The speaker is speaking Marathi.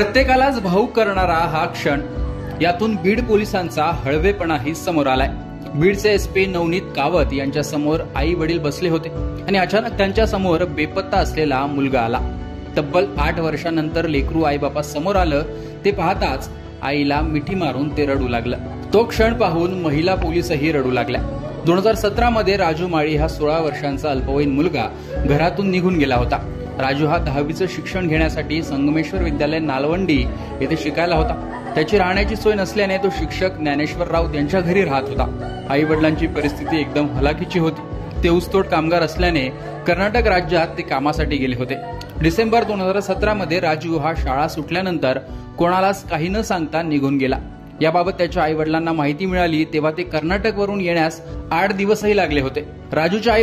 प्रत्येकालाच भावुक करणारा हा क्षण, यातून बीड पोलिसांचा हळवेपणाही समोर आलाय। बीडचे एसपी नवनीत कावत यांच्या समोर आई वडील बसले होते आणि अचानक त्यांच्या समोर बेपत्ता असलेला मुलगा आला। तब्बल 8 वर्षांनंतर लेकरू आई बापा समोर आलं ते पाहताच आईला मिठी मारून ते रडू लागलं। तो क्षण पाहून महिला पोलीसही रडू लागल्या। 2017 मध्ये राजू माळी हा 16 वर्षांचा अल्पवयीन मुलगा घरातून निघून गेला होता। राजू हा 10वीचं शिक्षण घेण्यासाठी संगमेश्वर विद्यालय नालवंडी येथे शिकायला होता। त्याची राहण्याची सोय नसल्याने तो शिक्षक ज्ञानेश्वर राऊत यांच्या घरी राहत होता। आई वडिलांची परिस्थिती एकदम हलाखीची होती। ते ऊसतोड कामगार असल्याने कर्नाटक राज्यात ते कामासाठी गेले होते। डिसेंबर 2017 मध्ये राजू हा शाळा सुटल्यानंतर कोणालाच काही न सांगता निघून गेला। याबाबत त्याच्या आई वडिलांना माहिती मिळाली तेव्हा ते कर्नाटकवरून येण्यास 8 दिवसही लागले होते। राजूच्या